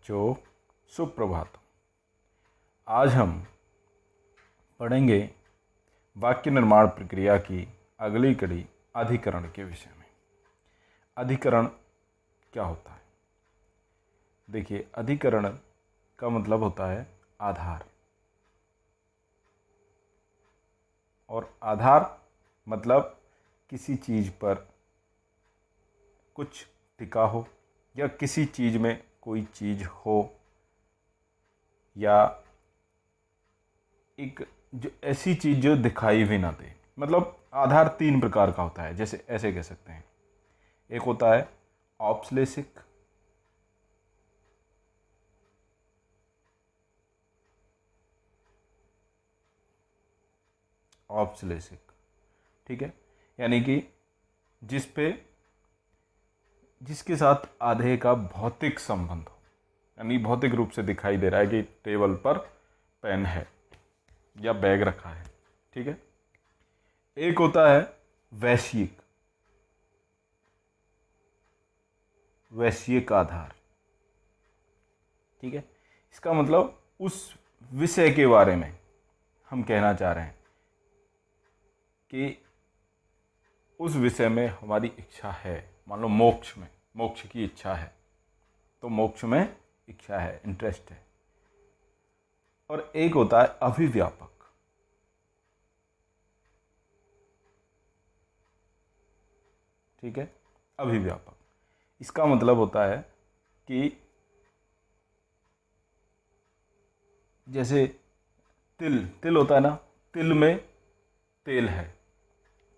बच्चों, सुप्रभात। आज हम पढ़ेंगे वाक्य निर्माण प्रक्रिया की अगली कड़ी अधिकरण के विषय में। अधिकरण क्या होता है? देखिए, अधिकरण का मतलब होता है आधार, और आधार मतलब किसी चीज़ पर कुछ टिका हो, या किसी चीज़ में कोई चीज़ हो, या एक जो ऐसी चीज़ जो दिखाई भी ना दे। मतलब आधार तीन प्रकार का होता है, जैसे ऐसे कह सकते हैं। एक होता है औपश्लेषिक, औपश्लेषिक, ठीक है, यानी कि जिसके साथ आधे का भौतिक संबंध हो, यानी भौतिक रूप से दिखाई दे रहा है कि टेबल पर पेन है या बैग रखा है, ठीक है। एक होता है वैश्यिक, वैश्यिक आधार, ठीक है। इसका मतलब उस विषय के बारे में हम कहना चाह रहे हैं कि उस विषय में हमारी इच्छा है। मान लो मोक्ष की इच्छा है, तो मोक्ष में इच्छा है, इंटरेस्ट है। और एक होता है अभिव्यापक, ठीक है। अभिव्यापक, इसका मतलब होता है कि जैसे तिल होता है ना, तिल में तेल है,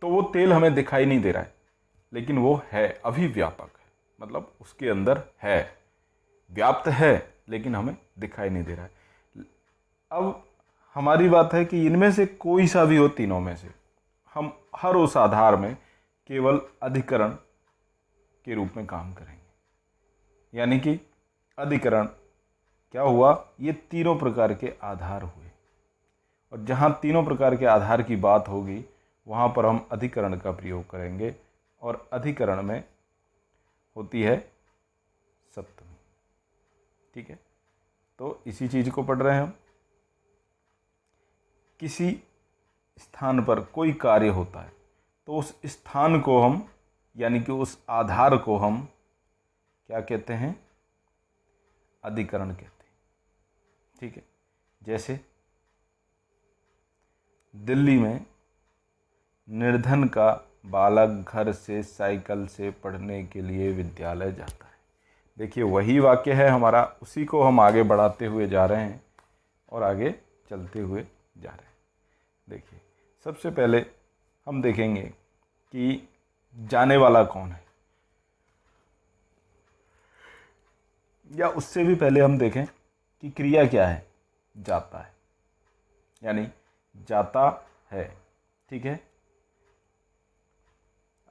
तो वो तेल हमें दिखाई नहीं दे रहा है, लेकिन वो है, अभिव्यापक है। मतलब उसके अंदर है, व्याप्त है, लेकिन हमें दिखाई नहीं दे रहा है। अब हमारी बात है कि इनमें से कोई सा भी हो, तीनों में से हम हर उस आधार में केवल अधिकरण के रूप में काम करेंगे। यानी कि अधिकरण क्या हुआ? ये तीनों प्रकार के आधार हुए, और जहाँ तीनों प्रकार के आधार की बात होगी वहाँ पर हम अधिकरण का प्रयोग करेंगे, और अधिकरण में होती है सप्तमी, ठीक है। तो इसी चीज़ को पढ़ रहे हैं हम। किसी स्थान पर कोई कार्य होता है, तो उस स्थान को हम, यानी कि उस आधार को हम क्या कहते हैं? अधिकरण कहते हैं, ठीक है। जैसे दिल्ली में निर्धन का बालक घर से साइकिल से पढ़ने के लिए विद्यालय जाता है। देखिए, वही वाक्य है हमारा, उसी को हम आगे बढ़ाते हुए जा रहे हैं और आगे चलते हुए जा रहे हैं। देखिए, सबसे पहले हम देखेंगे कि जाने वाला कौन है, या उससे भी पहले हम देखें कि क्रिया क्या है। जाता है, यानी जाता है, ठीक है।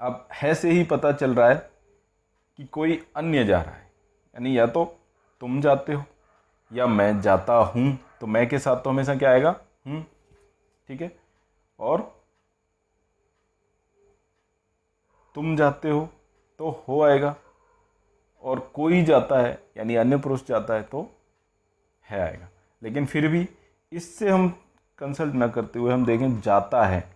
अब है से ही पता चल रहा है कि कोई अन्य जा रहा है, यानी या तो तुम जाते हो या मैं जाता हूं। तो मैं के साथ तो हमेशा क्या आएगा? ठीक है। और तुम जाते हो तो हो आएगा, और कोई जाता है यानी अन्य पुरुष जाता है तो है आएगा। लेकिन फिर भी इससे हम कंसल्ट ना करते हुए हम देखें जाता है,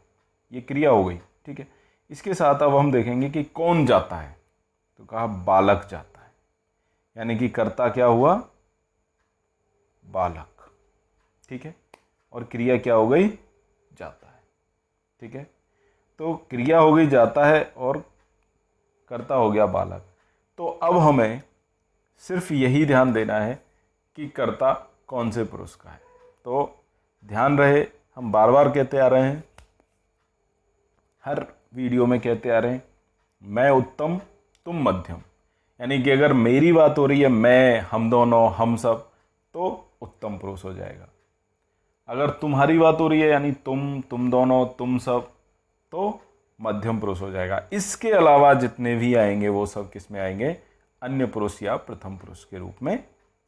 ये क्रिया हो गई, ठीक है। इसके साथ अब हम देखेंगे कि कौन जाता है, तो कहा बालक जाता है, यानी कि कर्ता क्या हुआ? बालक, ठीक है। और क्रिया क्या हो गई? जाता है, ठीक है। तो क्रिया हो गई जाता है और कर्ता हो गया बालक। तो अब हमें सिर्फ यही ध्यान देना है कि कर्ता कौन से पुरुष का है। तो ध्यान रहे, हम बार बार कहते आ रहे हैं, हर वीडियो में कहते आ रहे हैं, मैं उत्तम तुम मध्यम। यानी कि अगर मेरी बात हो रही है, मैं, हम दोनों, हम सब, तो उत्तम पुरुष हो जाएगा। अगर तुम्हारी बात हो रही है, यानी तुम दोनों, तुम सब, तो मध्यम पुरुष हो जाएगा। इसके अलावा जितने भी आएंगे वो सब किस में आएंगे? अन्य पुरुष या प्रथम पुरुष के रूप में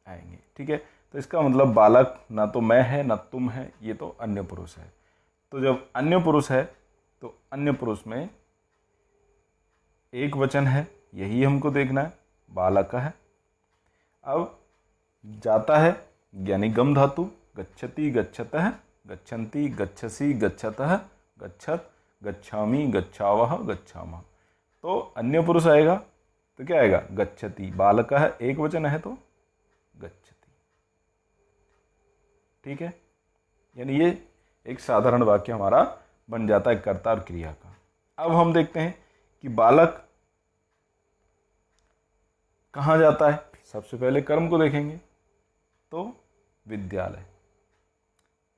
आएंगे, ठीक है। तो इसका मतलब बालक ना तो मैं है ना तुम है, ये तो अन्य पुरुष है। तो जब अन्य पुरुष है तो अन्य पुरुष में एक वचन है, यही हमको देखना है, बालक है। अब जाता है यानी गम धातु, गच्छति गच्छतः, गच्छन्ति गच्छसि गच्छतः, गच्छत गच्छामि गच्छावः गच्छामः। तो अन्य पुरुष आएगा तो क्या आएगा, गच्छति। बालकः एक वचन है तो गच्छति। ठीक है, यानी ये एक साधारण वाक्य हमारा बन जाता है कर्ता और क्रिया का। अब हम देखते हैं कि बालक कहाँ जाता है। सबसे पहले कर्म को देखेंगे तो विद्यालय,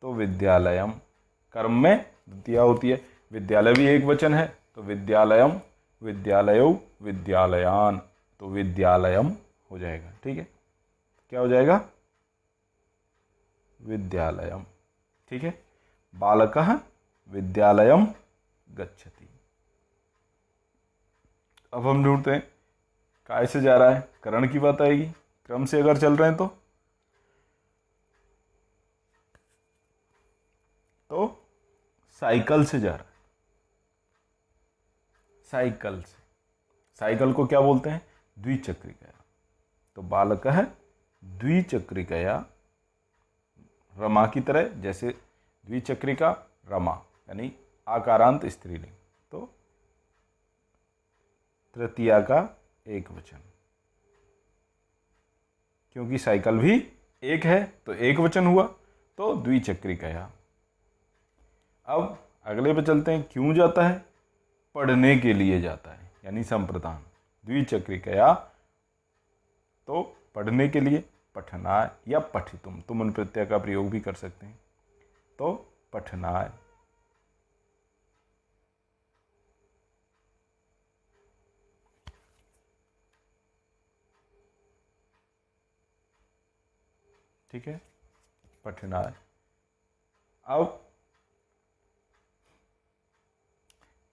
तो विद्यालयम कर्म में द्वितीया होती है। विद्यालय भी एक वचन है तो विद्यालयम, विद्यालयो, विद्यालयान, तो विद्यालयम हो जाएगा। ठीक है, क्या हो जाएगा, विद्यालयम। ठीक है, बालकः विद्यालयम गच्छति। अब हम ढूंढते हैं काय से जा रहा है, करण की बात आएगी। क्रम से अगर चल रहे हैं तो साइकिल से जा रहा है, साइकिल से। साइकिल को क्या बोलते हैं, द्विचक्रिका। तो बालकः द्विचक्रिकया, रमा की तरह, जैसे द्विचक्रिका रमा यानी आकारांत स्त्रीलिंग, तो तृतीया का एक वचन, क्योंकि साइकिल भी एक है तो एक वचन हुआ, तो द्विचक्रिकया। अब अगले पे चलते हैं, क्यों जाता है, पढ़ने के लिए जाता है, यानी संप्रदान। द्विचक्रिकया तो पढ़ने के लिए, पठनाय या पठितुम, तुम उन प्रत्यय का प्रयोग भी कर सकते हैं, तो पठनाय। ठीक है, पठनाय। अब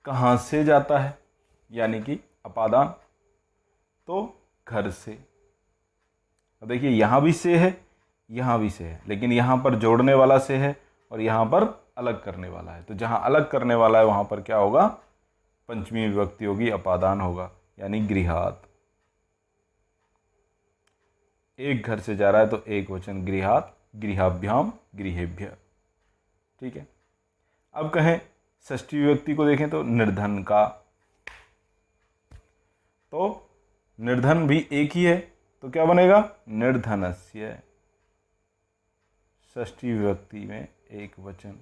कहाँ से जाता है, यानी कि अपादान, तो घर से। अब देखिए यहाँ भी से है, यहाँ भी से है, लेकिन यहाँ पर जोड़ने वाला से है और यहाँ पर अलग करने वाला है। तो जहाँ अलग करने वाला है वहाँ पर क्या होगा, पंचमी विभक्ति होगी, अपादान होगा, यानी गृहात। एक घर से जा रहा है तो एक वचन, गृहात, गृहाभ्याम, गृहेभ्य। ठीक है, अब कहें षष्ठी विभक्ति को देखें तो निर्धन का, तो निर्धन भी एक ही है तो क्या बनेगा, निर्धनस्य। षष्ठी विभक्ति में एक वचन।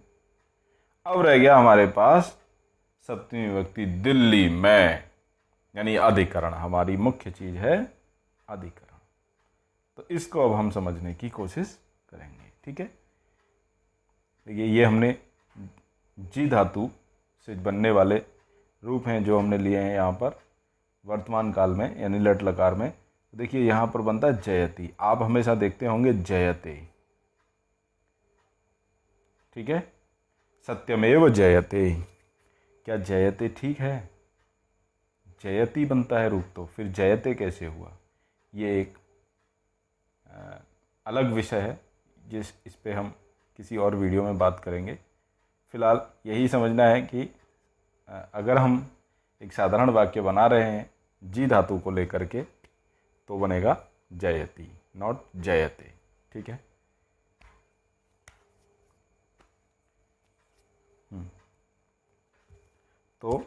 अब रह गया हमारे पास सप्तमी विभक्ति, दिल्ली में, यानी अधिकरण। हमारी मुख्य चीज है अधिकरण। तो इसको अब हम समझने की कोशिश करेंगे। ठीक है, देखिए ये हमने जी धातु से बनने वाले रूप हैं जो हमने लिए हैं यहाँ पर वर्तमान काल में, यानी लट लकार में। देखिए यहाँ पर बनता है जयति। आप हमेशा देखते होंगे जयते। ठीक है, सत्यमेव जयते। क्या जयते ठीक है, जयति बनता है रूप, तो फिर जयते कैसे हुआ, ये एक अलग विषय है, इस पे हम किसी और वीडियो में बात करेंगे। फिलहाल यही समझना है कि अगर हम एक साधारण वाक्य बना रहे हैं जी धातु को लेकर के तो बनेगा जयति, नॉट जयते। ठीक है, तो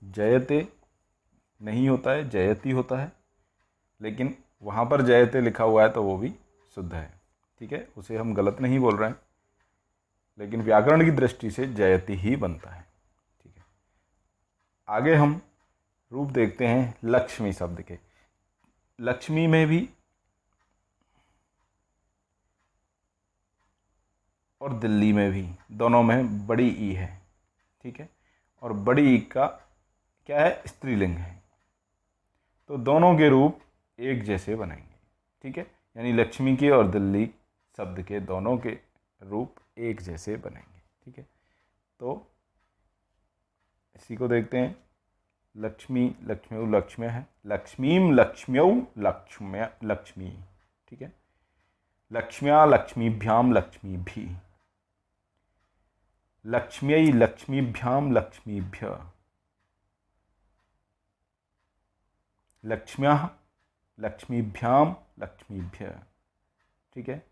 जयते नहीं होता है, जयति होता है, लेकिन वहाँ पर जयते लिखा हुआ है तो वो भी शुद्ध है। ठीक है, उसे हम गलत नहीं बोल रहे हैं, लेकिन व्याकरण की दृष्टि से जयति ही बनता है। ठीक है, आगे हम रूप देखते हैं लक्ष्मी शब्द के। लक्ष्मी में भी और दिल्ली में भी, दोनों में बड़ी ई है। ठीक है, और बड़ी ई का क्या है, स्त्रीलिंग है, तो दोनों के रूप एक जैसे बनेंगे। ठीक है, यानी लक्ष्मी के और दिल्ली शब्द के दोनों के रूप एक जैसे बनेंगे। ठीक है, तो इसी को देखते हैं। लक्ष्मी, लक्ष्म्यौ, लक्ष्म्य है, लक्ष्मीम, लक्ष्म्यौ, लक्ष्म्य, लक्ष्मी। ठीक है, लक्ष्म्या, लक्ष्मीभ्याम, लक्ष्मीभि, लक्ष्म्यै, लक्ष्मीभ्याम, लक्ष्मीभ्य, लक्ष्म्यः, लक्ष्मीभ्याम, लक्ष्मीभ्य। ठीक है,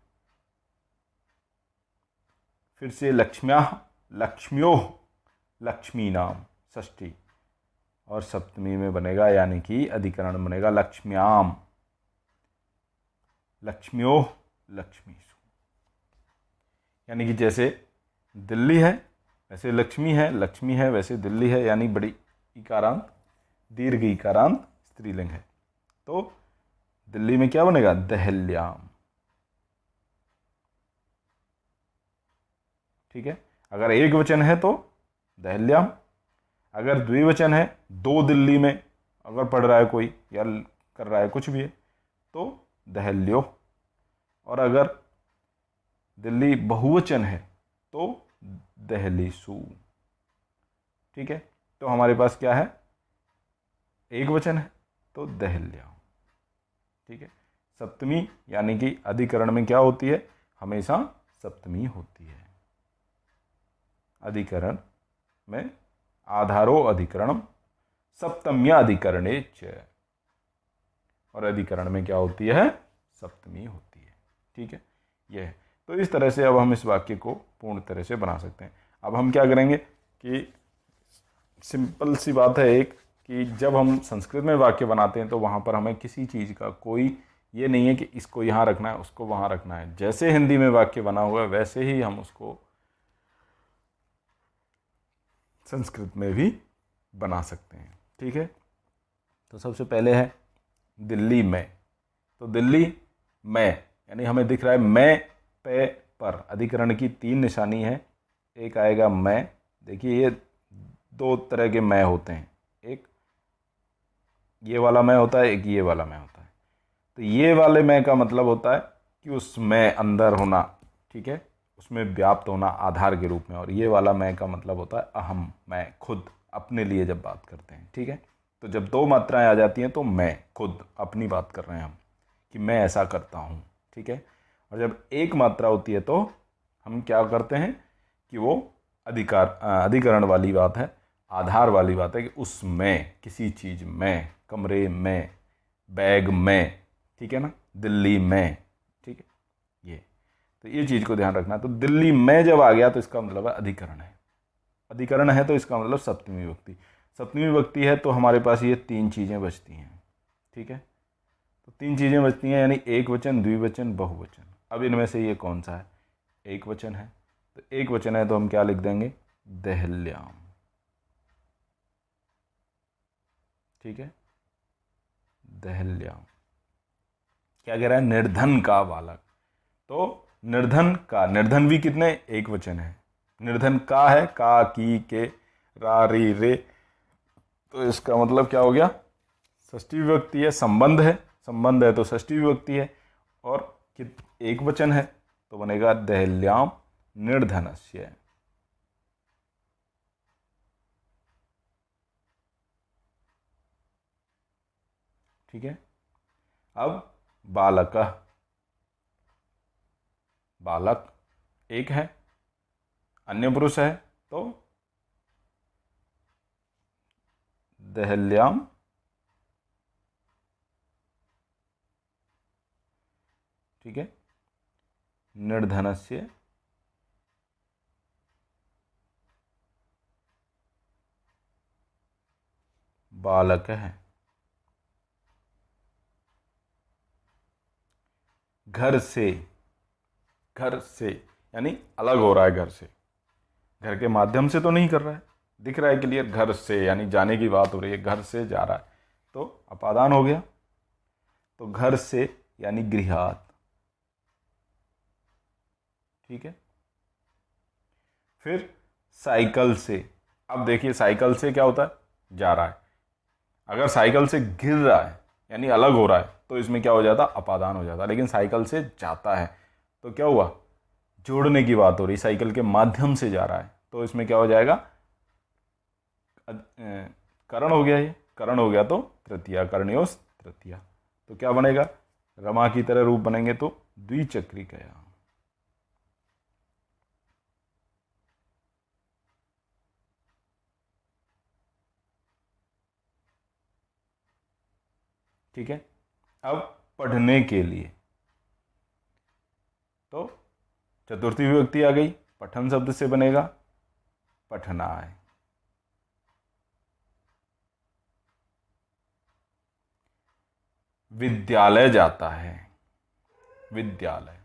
फिर से लक्ष्म्या, लक्ष्म्यो, लक्ष्मी नाम षष्ठी, और सप्तमी में बनेगा यानी कि अधिकरण बनेगा लक्ष्म्याम, लक्ष्म्यो, लक्ष्मीषु। यानी कि जैसे दिल्ली है वैसे लक्ष्मी है, लक्ष्मी है वैसे दिल्ली है, यानी बड़ी इकारांत दीर्घ इकारांत स्त्रीलिंग है। तो दिल्ली में क्या बनेगा? दहल्याम। ठीक है, अगर एक वचन है तो दहल्याम, अगर द्विवचन है, दो दिल्ली में अगर पढ़ रहा है कोई या कर रहा है कुछ भी है तो दहल्यो, और अगर दिल्ली बहुवचन है तो दहलीसु। ठीक है, तो हमारे पास क्या है? एक वचन है तो दहल्या। ठीक है, सप्तमी यानी कि अधिकरण में क्या होती है? हमेशा सप्तमी होती है। अधिकरण में आधारो अधिकरणम सप्तम्या अधिकरणे च, और अधिकरण में क्या होती है? सप्तमी होती है। ठीक है, यह है। तो इस तरह से अब हम इस वाक्य को पूर्ण तरह से बना सकते हैं। अब हम क्या करेंगे कि सिंपल सी बात है एक, कि जब हम संस्कृत में वाक्य बनाते हैं तो वहाँ पर हमें किसी चीज़ का कोई ये नहीं है कि इसको यहाँ रखना है उसको वहाँ रखना है। जैसे हिंदी में वाक्य बना हुआ है वैसे ही हम उसको संस्कृत में भी बना सकते हैं। ठीक है, तो सबसे पहले है दिल्ली में। तो दिल्ली में यानी हमें दिख रहा है मैं पे पर, अधिकरण की तीन निशानी है। एक आएगा मैं, देखिए ये दो तरह के मैं होते हैं, एक ये वाला मैं होता है, एक ये वाला मैं होता है। तो ये वाले मैं का मतलब होता है कि उसमें अंदर होना, ठीक है, उसमें व्याप्त होना आधार के रूप में, और ये वाला मैं का मतलब होता है अहम, मैं खुद, अपने लिए जब बात करते हैं। ठीक है, तो जब दो मात्राएं आ जाती हैं तो मैं खुद अपनी बात कर रहे हैं हम, कि मैं ऐसा करता हूँ। ठीक है, और जब एक मात्रा होती है तो हम क्या करते हैं कि वो अधिकरण वाली बात है, आधार वाली बात है, कि उसमें, किसी चीज़ में, कमरे में, बैग में, ठीक है ना, दिल्ली में। ठीक है, ये तो ये चीज़ को ध्यान रखना। तो दिल्ली में जब आ गया तो इसका मतलब है अधिकरण है। अधिकरण है तो इसका मतलब सप्तमी विभक्ति। सप्तमी विभक्ति है तो हमारे पास ये तीन चीज़ें बचती हैं। ठीक है, तो तीन चीज़ें बचती हैं, यानी एक वचन, द्विवचन, बहुवचन। अब इनमें से ये कौन सा है? एक वचन है, तो एक वचन है तो हम क्या लिख देंगे? दहल्याम। ठीक है, दहल्याम। क्या कह रहा है? निर्धन का बालक। तो निर्धन का, निर्धन भी कितने? एक वचन है। निर्धन का है, का, की, के, रा, री, रे, तो इसका मतलब क्या हो गया? षष्ठी विभक्ति है, संबंध है, संबंध है तो षष्ठी विभक्ति है, और एक वचन है तो बनेगा दहल्याम निर्धनस्य। ठीक है, अब बालक, बालक एक है, अन्य पुरुष है तो दहल्याम ठीक है निर्धनस्य बालक है। घर से, घर से यानी अलग हो रहा है घर से, घर के माध्यम से तो नहीं कर रहा है, दिख रहा है क्लियर, घर से यानी जाने की बात हो रही है, घर से जा रहा है तो अपादान हो गया। तो घर से यानी गृहात। ठीक है, फिर साइकिल से। अब देखिए साइकिल से क्या होता है? जा रहा है। अगर साइकिल से गिर रहा है यानी अलग हो रहा है तो इसमें क्या हो जाता? अपादान हो जाता। लेकिन साइकिल से जाता है तो क्या हुआ? जोड़ने की बात हो रही, साइकिल के माध्यम से जा रहा है तो इसमें क्या हो जाएगा? करण हो गया, ये करण हो गया तो तृतीया, कर्णयोस तृतीया। तो क्या बनेगा? रमा की तरह रूप बनेंगे तो द्विचक्रिकया। ठीक है, अब पढ़ने के लिए। तो चतुर्थी विभक्ति आ गई, पठन शब्द से बनेगा पठनाय। विद्यालय जाता है, विद्यालय,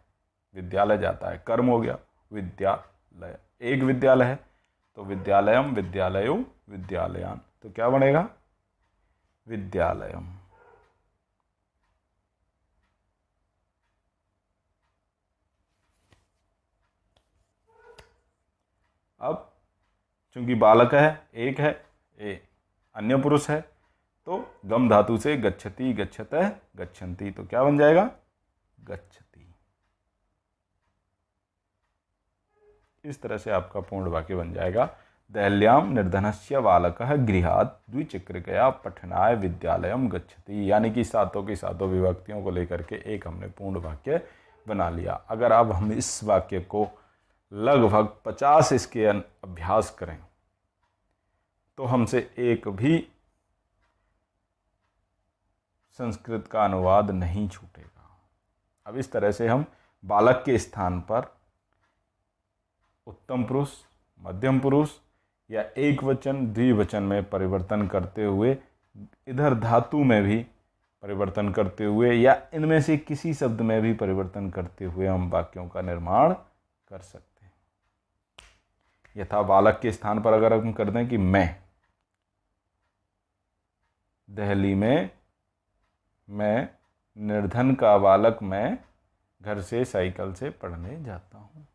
विद्यालय जाता है, कर्म हो गया विद्यालय, एक विद्यालय है तो विद्यालयम, विद्यालयो, विद्यालयान, तो क्या बनेगा विद्यालयम। अब चूंकि बालक है, एक है, अन्य पुरुष है, तो गम धातु से गच्छति, गच्छतः, गच्छन्ति, तो क्या बन जाएगा गच्छति। इस तरह से आपका पूर्ण वाक्य बन जाएगा। दहल्याम निर्धनस्य बालकः गृहात् द्विचक्रिकया पठनाय विद्यालयम गच्छति, यानी कि सातों की सातों विभक्तियों को लेकर के एक हमने पूर्ण वाक्य बना लिया। अगर अब हम इस वाक्य को लगभग 50 इसके अभ्यास करें तो हमसे एक भी संस्कृत का अनुवाद नहीं छूटेगा। अब इस तरह से हम बालक के स्थान पर उत्तम पुरुष, मध्यम पुरुष या एक वचन द्विवचन में परिवर्तन करते हुए, इधर धातु में भी परिवर्तन करते हुए या इनमें से किसी शब्द में भी परिवर्तन करते हुए हम वाक्यों का निर्माण कर सकते हैं। यथा बालक के स्थान पर अगर हम कर दें कि मैं दिल्ली में, मैं निर्धन का बालक, मैं घर से साइकिल से पढ़ने जाता हूँ।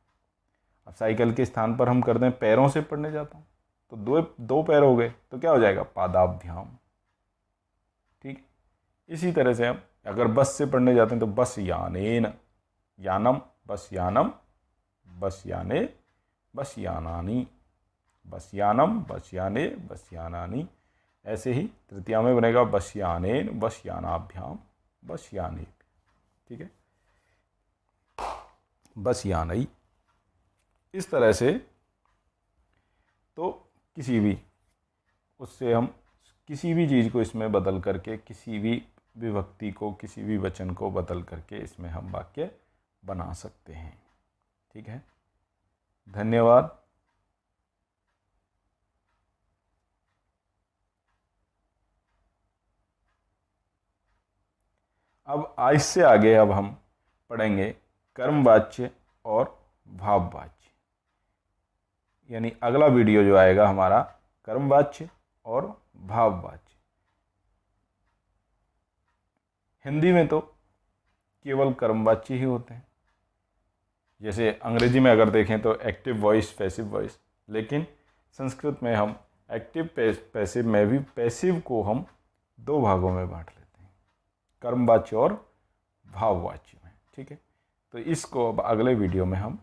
अब साइकिल के स्थान पर हम कर दें पैरों से पढ़ने जाता हूँ, तो दो पैर हो गए, तो क्या हो जाएगा पादाभ्याम। ठीक, इसी तरह से हम अगर बस से पढ़ने जाते हैं तो बस यानेन, यानम बस यानम, बस याने बस यानानी, बस यानम बस याने बस यानानी। ऐसे ही तृतीया में बनेगा बस यानेन बस यानाभ्याम बस याने। ठीक है, बस यानई। इस तरह से तो किसी भी उससे हम किसी भी चीज़ को इसमें बदल करके, किसी भी विभक्ति को, किसी भी वचन को बदल करके इसमें हम वाक्य बना सकते हैं। ठीक है, धन्यवाद। अब आज से आगे अब हम पढ़ेंगे कर्मवाच्य और भाववाच्य, यानी अगला वीडियो जो आएगा हमारा कर्मवाच्य और भाववाच्य। हिंदी में तो केवल कर्मवाच्य ही होते हैं, जैसे अंग्रेजी में अगर देखें तो एक्टिव वॉइस, पैसिव वॉइस, लेकिन संस्कृत में हम एक्टिव पैसिव में भी पैसिव को हम दो भागों में बांट लेते हैं, कर्मवाच्य और भाववाच्य में। ठीक है, तो इसको अब अगले वीडियो में हम